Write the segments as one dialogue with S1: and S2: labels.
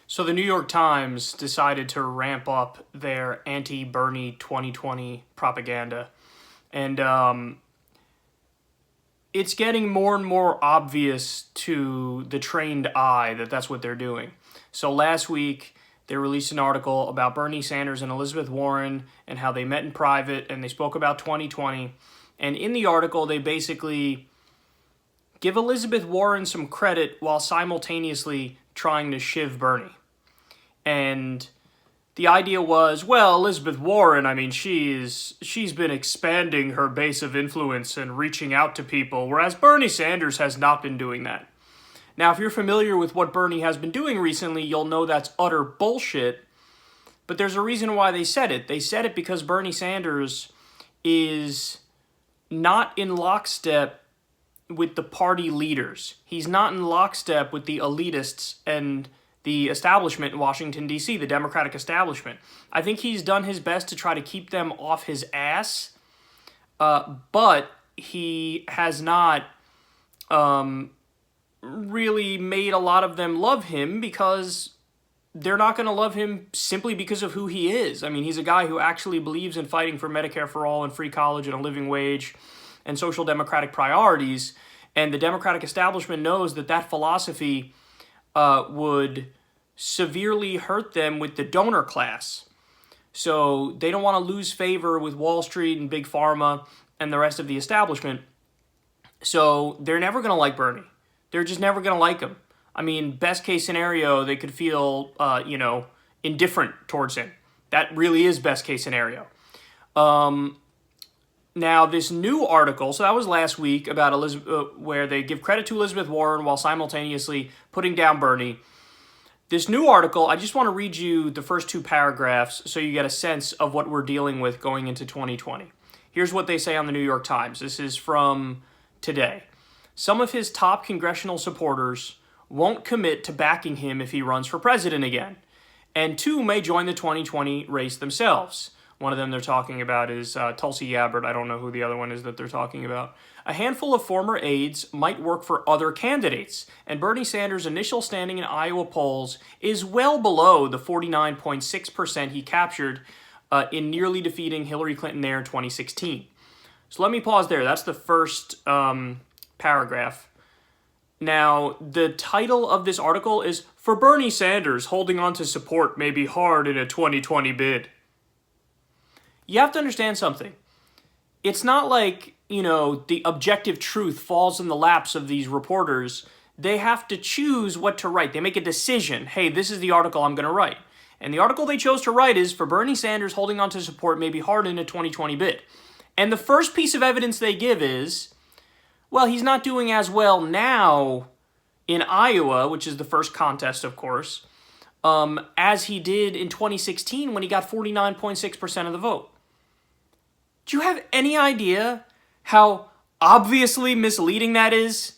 S1: So the New York Times decided to ramp up their anti-Bernie 2020 propaganda. And it's getting more and more obvious to the trained eye that that's what they're doing. So last week, they released an article about Bernie Sanders and Elizabeth Warren and how they met in private and they spoke about 2020. And in the article, they basically give Elizabeth Warren some credit while simultaneously trying to shiv Bernie. And the idea was, well, Elizabeth Warren, I mean, she's been expanding her base of influence and reaching out to people, whereas Bernie Sanders has not been doing that. Now, if you're familiar with what Bernie has been doing recently, you'll know that's utter bullshit, but there's a reason why they said it. They said it because Bernie Sanders is not in lockstep with the party leaders. He's not in lockstep with the elitists and the establishment in Washington, D.C., the Democratic establishment. I think he's done his best to try to keep them off his ass, but he has not really made a lot of them love him because they're not going to love him simply because of who he is. I mean, he's a guy who actually believes in fighting for Medicare for all and free college and a living wage and social democratic priorities, and the Democratic establishment knows that that philosophy would severely hurt them with the donor class. So they don't want to lose favor with Wall Street and Big Pharma and the rest of the establishment. So they're never going to like Bernie. They're just never going to like him. I mean, best case scenario, they could feel, indifferent towards him. That really is best case scenario. Now, this new article, so that was last week, about where they give credit to Elizabeth Warren while simultaneously putting down Bernie. This new article, I just want to read you the first two paragraphs so you get a sense of what we're dealing with going into 2020. Here's what they say on the New York Times. This is from today. Some of his top congressional supporters won't commit to backing him if he runs for president again, and two may join the 2020 race themselves. One of them they're talking about is Tulsi Gabbard. I don't know who the other one is that they're talking about. A handful of former aides might work for other candidates, and Bernie Sanders' initial standing in Iowa polls is well below the 49.6% he captured in nearly defeating Hillary Clinton there in 2016. So let me pause there. That's the first paragraph. Now, the title of this article is, "For Bernie Sanders, Holding On to Support May Be Hard in a 2020 Bid." You have to understand something. It's not like, the objective truth falls in the laps of these reporters. They have to choose what to write. They make a decision. Hey, this is the article I'm going to write. And the article they chose to write is, "For Bernie Sanders, Holding On to Support May Be Hard in a 2020 Bid." And the first piece of evidence they give is, well, he's not doing as well now in Iowa, which is the first contest, of course, as he did in 2016 when he got 49.6% of the vote. Do you have any idea how obviously misleading that is?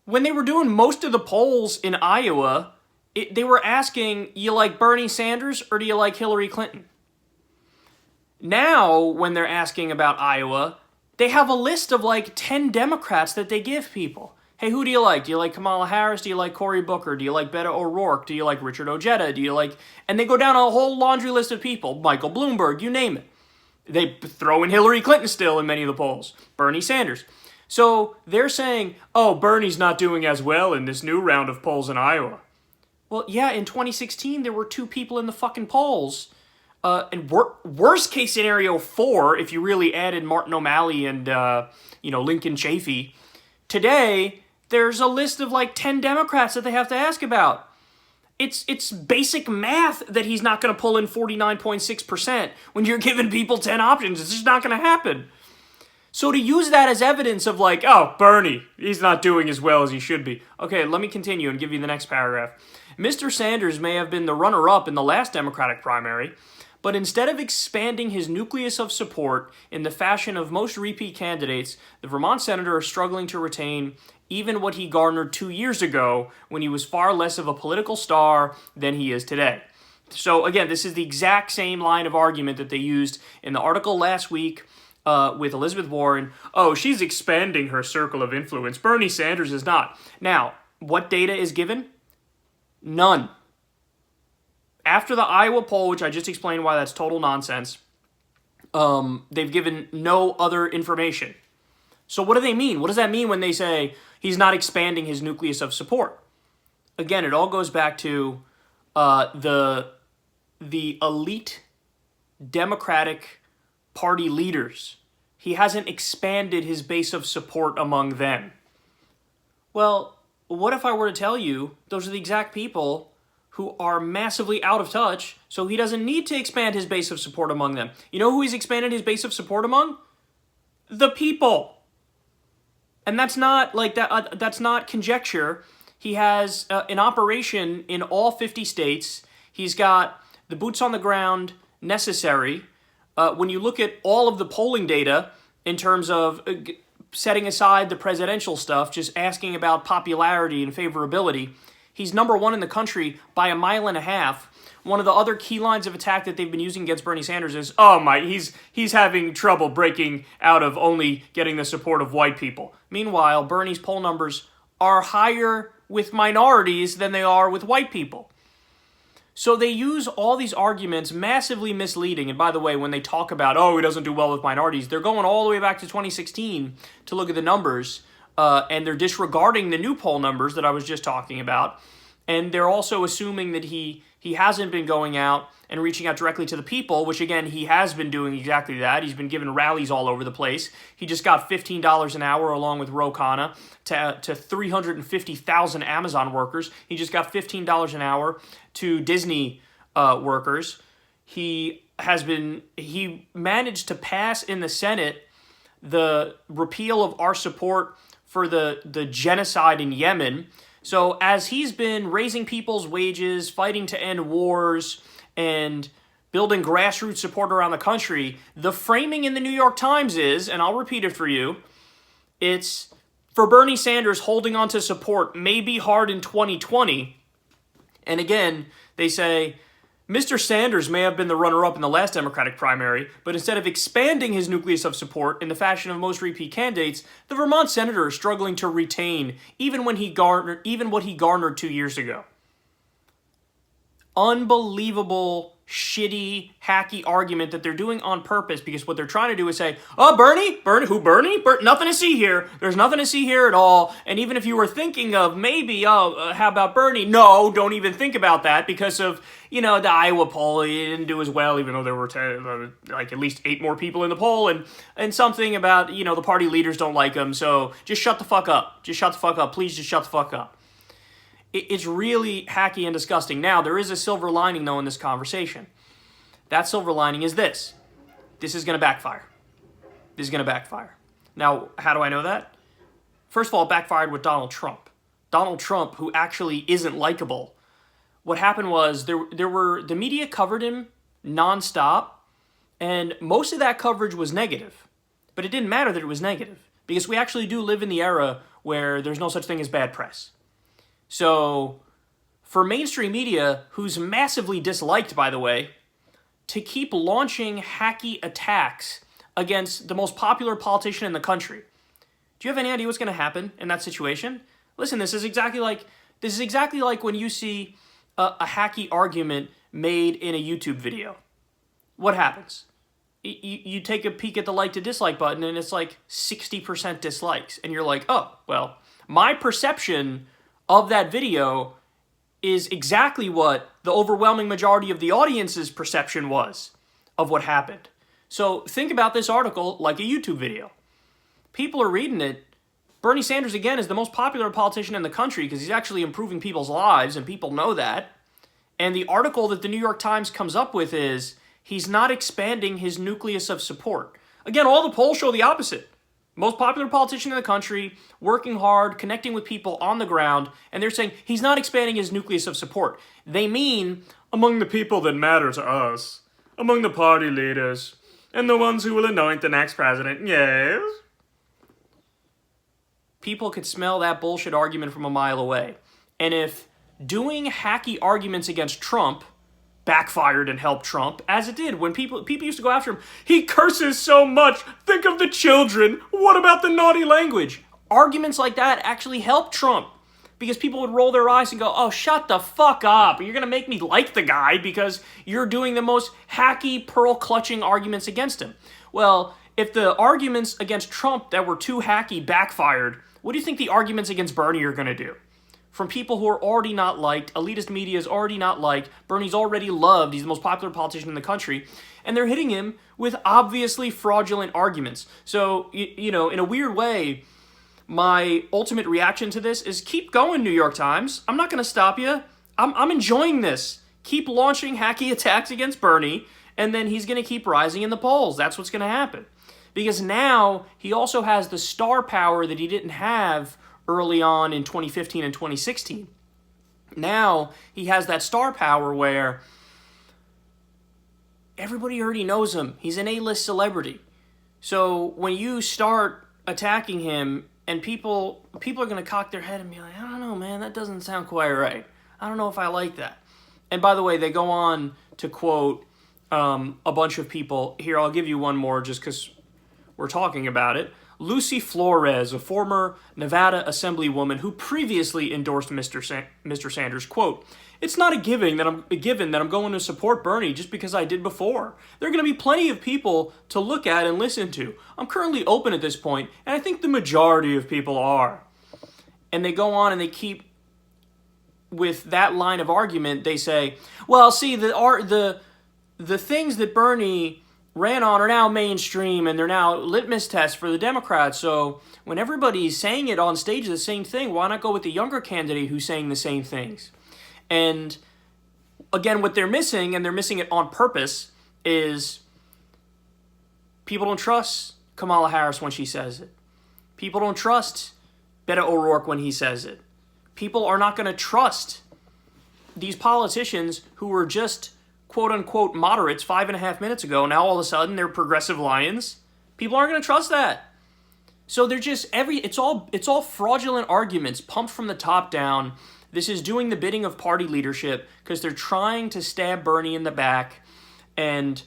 S1: When they were doing most of the polls in Iowa, they were asking, you like Bernie Sanders or do you like Hillary Clinton? Now, when they're asking about Iowa, they have a list of like 10 Democrats that they give people. Hey, who do you like? Do you like Kamala Harris? Do you like Cory Booker? Do you like Beto O'Rourke? Do you like Richard Ojeda? Do you like... And they go down a whole laundry list of people. Michael Bloomberg, you name it. They throw in Hillary Clinton still in many of the polls. Bernie Sanders. So they're saying, oh, Bernie's not doing as well in this new round of polls in Iowa. Well, yeah, in 2016, there were two people in the fucking polls. And worst case scenario 4, if you really added Martin O'Malley and, Lincoln Chafee. Today, there's a list of like 10 Democrats that they have to ask about. It's basic math that he's not going to pull in 49.6% when you're giving people 10 options. It's just not going to happen. So to use that as evidence of like, oh, Bernie, he's not doing as well as he should be. Okay, let me continue and give you the next paragraph. Mr. Sanders may have been the runner-up in the last Democratic primary, but instead of expanding his nucleus of support in the fashion of most repeat candidates, the Vermont senator is struggling to retain even what he garnered 2 years ago when he was far less of a political star than he is today. So again, this is the exact same line of argument that they used in the article last week with Elizabeth Warren. Oh, she's expanding her circle of influence. Bernie Sanders is not. Now, what data is given? None. After the Iowa poll, which I just explained why that's total nonsense, they've given no other information. So what do they mean? What does that mean when they say he's not expanding his nucleus of support? Again, it all goes back to the elite Democratic Party leaders. He hasn't expanded his base of support among them. Well, what if I were to tell you those are the exact people who are massively out of touch, so he doesn't need to expand his base of support among them? You know who he's expanded his base of support among? The people. And that's not like that. That's not conjecture. He has an operation in all 50 states. He's got the boots on the ground necessary. When you look at all of the polling data in terms of setting aside the presidential stuff, just asking about popularity and favorability, he's number one in the country by 1.5 miles. One of the other key lines of attack that they've been using against Bernie Sanders is, he's having trouble breaking out of only getting the support of white people. Meanwhile, Bernie's poll numbers are higher with minorities than they are with white people. So they use all these arguments, massively misleading. And by the way, when they talk about, he doesn't do well with minorities, they're going all the way back to 2016 to look at the numbers, and they're disregarding the new poll numbers that I was just talking about. And they're also assuming that he hasn't been going out and reaching out directly to the people, which again, he has been doing exactly that. He's been giving rallies all over the place. He just got $15 an hour along with Ro Khanna to 350,000 Amazon workers. He just got $15 an hour to Disney workers. He managed to pass in the Senate the repeal of our support for the genocide in Yemen. So as he's been raising people's wages, fighting to end wars, and building grassroots support around the country, the framing in the New York Times is, and I'll repeat it for you, it's for Bernie Sanders holding on to support may be hard in 2020. And again, they say, Mr. Sanders may have been the runner-up in the last Democratic primary, but instead of expanding his nucleus of support in the fashion of most repeat candidates, the Vermont senator is struggling to retain even what he garnered 2 years ago. Unbelievable, shitty, hacky argument that they're doing on purpose, because what they're trying to do is say, Bernie? Nothing to see here. There's nothing to see here at all. And even if you were thinking of maybe, how about Bernie? No, don't even think about that because of, the Iowa poll. He didn't do as well, even though there were at least 8 more people in the poll, and something about, the party leaders don't like him. So just shut the fuck up. Just shut the fuck up. Please just shut the fuck up. It's really hacky and disgusting. Now, there is a silver lining, though, in this conversation. That silver lining is this. This is going to backfire. Now, how do I know that? First of all, it backfired with Donald Trump. Donald Trump, who actually isn't likable. What happened was the media covered him nonstop, and most of that coverage was negative. But it didn't matter that it was negative, because we actually do live in the era where there's no such thing as bad press. So, for mainstream media, who's massively disliked, by the way, to keep launching hacky attacks against the most popular politician in the country, do you have any idea what's going to happen in that situation? Listen, this is exactly like when you see a hacky argument made in a YouTube video. What happens? You take a peek at the like to dislike button, and it's like 60% dislikes, and you're like, my perception of that video is exactly what the overwhelming majority of the audience's perception was of what happened. So think about this article like a YouTube video. People are reading it. Bernie Sanders, again, is the most popular politician in the country because he's actually improving people's lives, and people know that. And the article that the New York Times comes up with is, he's not expanding his nucleus of support. Again, all the polls show the opposite. Most popular politician in the country, working hard, connecting with people on the ground, and they're saying he's not expanding his nucleus of support. They mean among the people that matter to us, among the party leaders, and the ones who will anoint the next president, yes. People could smell that bullshit argument from a mile away. And if doing hacky arguments against Trump backfired and helped Trump, as it did when people used to go after him. He curses so much. Think of the children. What about the naughty language? Arguments like that actually helped Trump. because people would roll their eyes and go, oh, shut the fuck up. You're going to make me like the guy because you're doing the most hacky, pearl-clutching arguments against him. Well, if the arguments against Trump that were too hacky backfired, what do you think the arguments against Bernie are going to do? From people who are already not liked, elitist media is already not liked, Bernie's already loved, he's the most popular politician in the country, and they're hitting him with obviously fraudulent arguments. So, in a weird way, my ultimate reaction to this is keep going, New York Times. I'm not going to stop you. I'm enjoying this. Keep launching hacky attacks against Bernie, and then he's going to keep rising in the polls. That's what's going to happen. Because now he also has the star power that he didn't have early on in 2015 and 2016. Now he has that star power where everybody already knows him. He's an A-list celebrity. So when you start attacking him, and people are going to cock their head and be like, I don't know, man, that doesn't sound quite right. I don't know if I like that. And by the way, they go on to quote a bunch of people. Here, I'll give you one more just because we're talking about it. Lucy Flores, a former Nevada Assemblywoman who previously endorsed Mr. Sanders, quote, it's not a given that I'm going to support Bernie just because I did before. There are going to be plenty of people to look at and listen to. I'm currently open at this point, and I think the majority of people are. And they go on and they keep, with that line of argument, they say, well, see, the things that Bernie ran on are now mainstream and they're now litmus tests for the Democrats. So when everybody's saying it on stage the same thing, why not go with the younger candidate who's saying the same things? And again, what they're missing, and they're missing it on purpose, is people don't trust Kamala Harris when she says it. People don't trust Beto O'Rourke when he says it. People are not going to trust these politicians who were just quote-unquote moderates 5.5 minutes ago. Now all of a sudden they're progressive lions. People aren't going to trust that. So they're just it's all fraudulent arguments pumped from the top down. This is doing the bidding of party leadership because they're trying to stab Bernie in the back and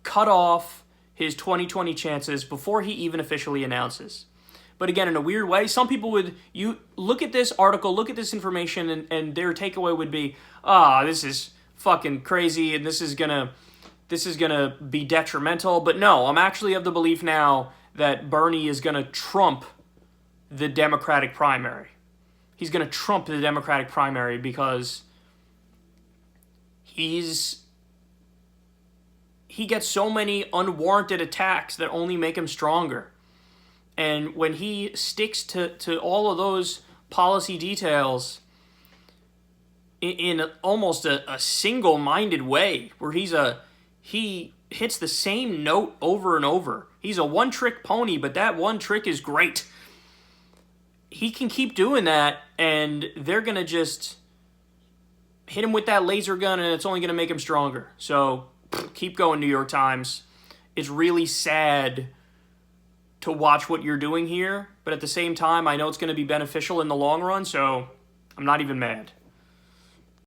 S1: cut off his 2020 chances before he even officially announces. But again, in a weird way, some people you look at this article, look at this information, and their takeaway would be, this is fucking crazy, and this is gonna be detrimental. But no, I'm actually of the belief now that Bernie is gonna trump the Democratic primary. He's gonna trump the Democratic primary because he gets so many unwarranted attacks that only make him stronger. And when he sticks to all of those policy details in almost a single-minded way, where he hits the same note over and over. He's a one-trick pony, but that one trick is great. He can keep doing that, and they're going to just hit him with that laser gun, and it's only going to make him stronger. So keep going, New York Times. It's really sad to watch what you're doing here, but at the same time, I know it's going to be beneficial in the long run, so I'm not even mad.